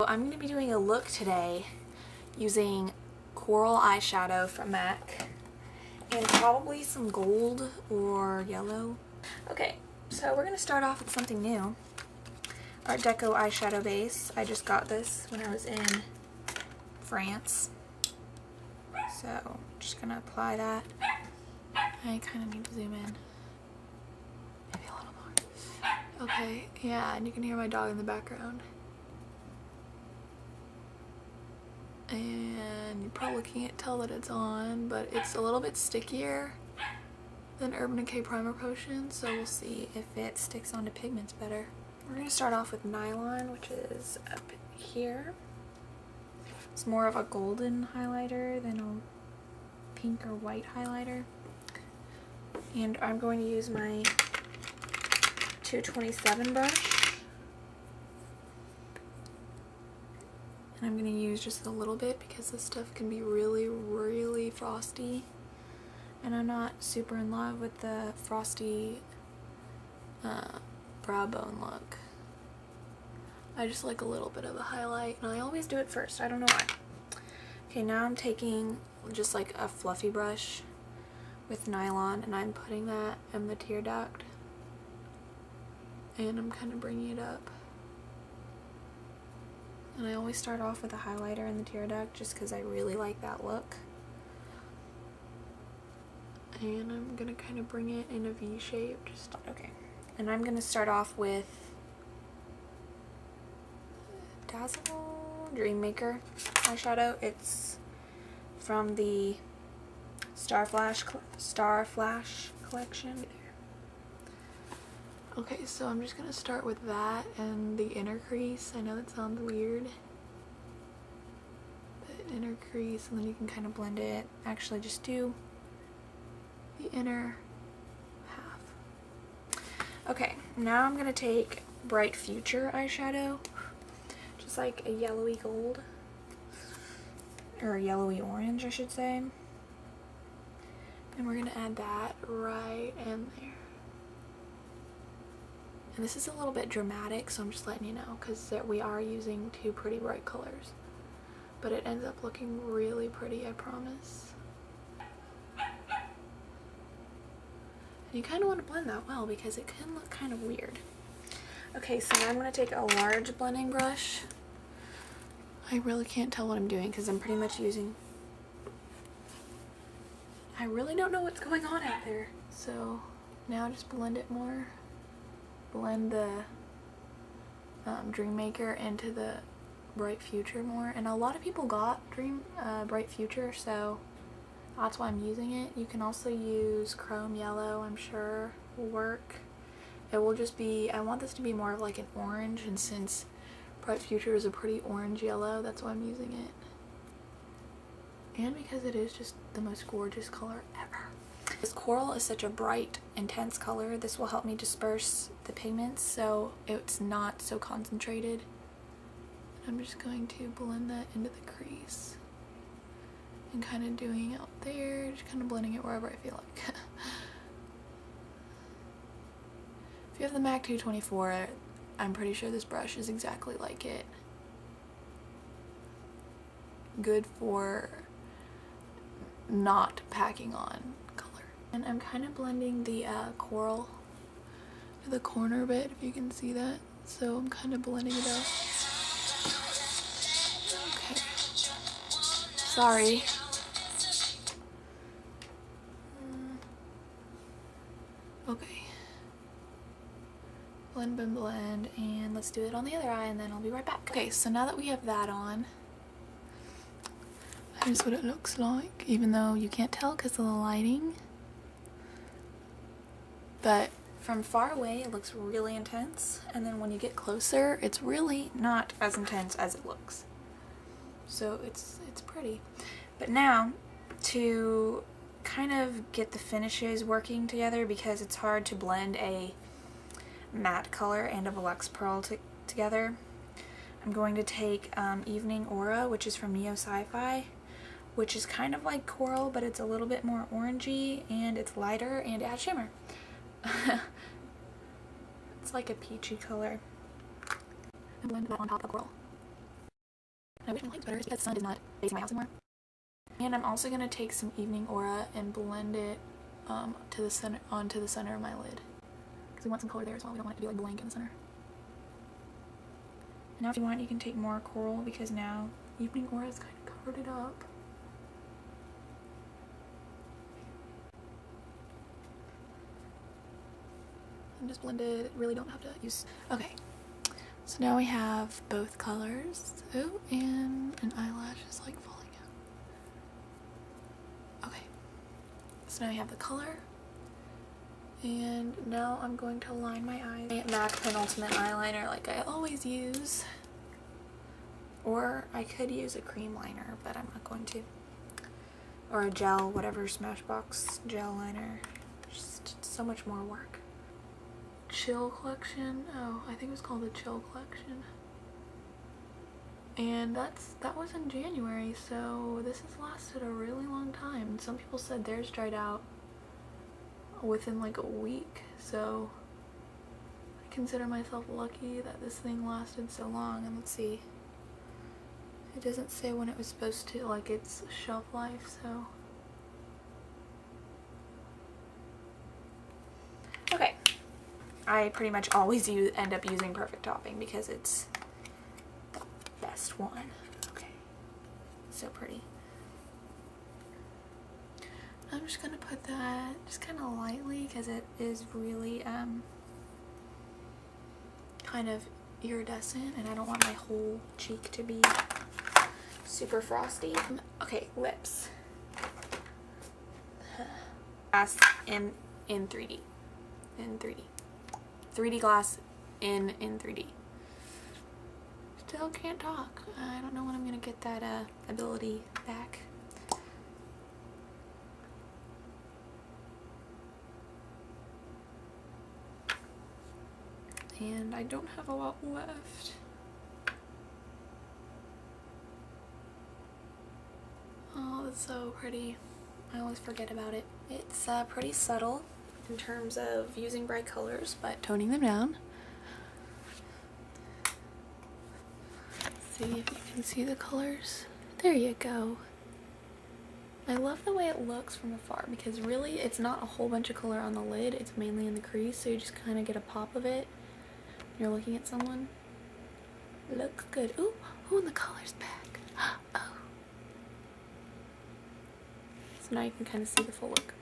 I'm going to be doing a look today using coral eyeshadow from MAC and probably some gold or yellow. Okay, so we're going to start off with something new. Art Deco eyeshadow base. I just got this when I was in France. So I'm just going to apply that. I kind of need to zoom in. Maybe a little more. Okay, yeah, and you can hear my dog in the background. And you probably can't tell that it's on, but it's a little bit stickier than Urban Decay Primer Potion, so we'll see if it sticks onto pigments better. We're going to start off with Nylon, which is up here. It's more of a golden highlighter than a pink or white highlighter. And I'm going to use my 227 brush. And I'm going to use just a little bit because this stuff can be really, really frosty. And I'm not super in love with the frosty brow bone look. I just like a little bit of a highlight, and I always do it first. I don't know why. Okay, now I'm taking just like a fluffy brush with Nylon, and I'm putting that in the tear duct. And I'm kind of bringing it up. And I always start off with a highlighter in the tear duct just because I really like that look. And I'm going to kind of bring it in a V shape. Okay. And I'm going to start off with Dazzle Dream Maker eyeshadow. It's from the Star Flash collection. Okay, so I'm just going to start with that and the inner crease. I know that sounds weird, but inner crease, and then you can kind of blend it. Actually, just do the inner half. Okay, now I'm going to take Bright Future eyeshadow, just like a yellowy gold, or a yellowy orange, I should say. And we're going to add that right in there. And this is a little bit dramatic, so I'm just letting you know, because we are using two pretty bright colors. But it ends up looking really pretty, I promise. And you kind of want to blend that well, because it can look kind of weird. Okay, so now I'm going to take a large blending brush. I really can't tell what I'm doing, because I'm pretty much using... I really don't know what's going on out there. So now just blend it more. Blend the Dream Maker into the Bright Future more, and a lot of people got Bright Future, so that's why I'm using it. You can also use Chrome Yellow, I'm sure will work. It will just be, I want this to be more of like an orange, and since Bright Future is a pretty orange yellow, that's why I'm using it. And because it is just the most gorgeous color ever. This coral is such a bright, intense color. This will help me disperse the pigments so it's not so concentrated. I'm just going to blend that into the crease and kind of doing it out there, just kind of blending it wherever I feel like. If you have the MAC 224, I'm pretty sure this brush is exactly like it. Good for not packing on color. And I'm kind of blending the coral to the corner bit, if you can see that. So I'm kind of blending it out. Okay. Sorry. Okay. Blend, blend, blend, and let's do it on the other eye, and then I'll be right back. Okay, so now that we have that on, here's what it looks like, even though you can't tell because of the lighting. But from far away it looks really intense, and then when you get closer it's really not as intense as it looks. So it's pretty. But now, to kind of get the finishes working together, because it's hard to blend a matte color and a Velux Pearl together, I'm going to take Evening Aura, which is from Neo Sci-Fi, which is kind of like coral, but it's a little bit more orangey, and it's lighter, and it has shimmer. It's like a peachy color. And blend that on top of the coral. I wish my light was better. It's because the sun is not facing my house anymore. And I'm also going to take some Evening Aura and blend it to the center, onto the center of my lid. Because we want some color there as well. We don't want it to be like blank in the center. And now if you want, you can take more coral because now Evening Aura has kind of covered it up. And just blend it. Really don't have to use... Okay. So now we have both colors. Oh, and an eyelash is like falling out. Okay. So now we have the color. And now I'm going to line my eyes. MAC Penultimate eyeliner like I always use. Or I could use a cream liner, but I'm not going to. Or a gel, whatever, Smashbox gel liner. Just so much more work. Chill collection. Oh, I think it was called the Chill collection. And that was in January, so this has lasted a really long time. Some people said theirs dried out within like a week, so I consider myself lucky that this thing lasted so long. And let's see, it doesn't say when it was supposed to, like, its shelf life, so okay. I pretty much always end up using Perfect Topping because it's the best one. Okay, so pretty. I'm just gonna put that just kind of lightly because it is really kind of iridescent and I don't want my whole cheek to be super frosty. Okay, lips. Glass in 3D. In 3D. 3D glass in 3D. Still can't talk. I don't know when I'm gonna get that ability back. And I don't have a lot left. Oh, that's so pretty. I always forget about it. It's pretty subtle in terms of using bright colors, but toning them down. See if you can see the colors. There you go. I love the way it looks from afar because really it's not a whole bunch of color on the lid, it's mainly in the crease, so you just kind of get a pop of it. You're looking at someone. Looks good. Ooh, and the color's back. Oh. So now you can kind of see the full look.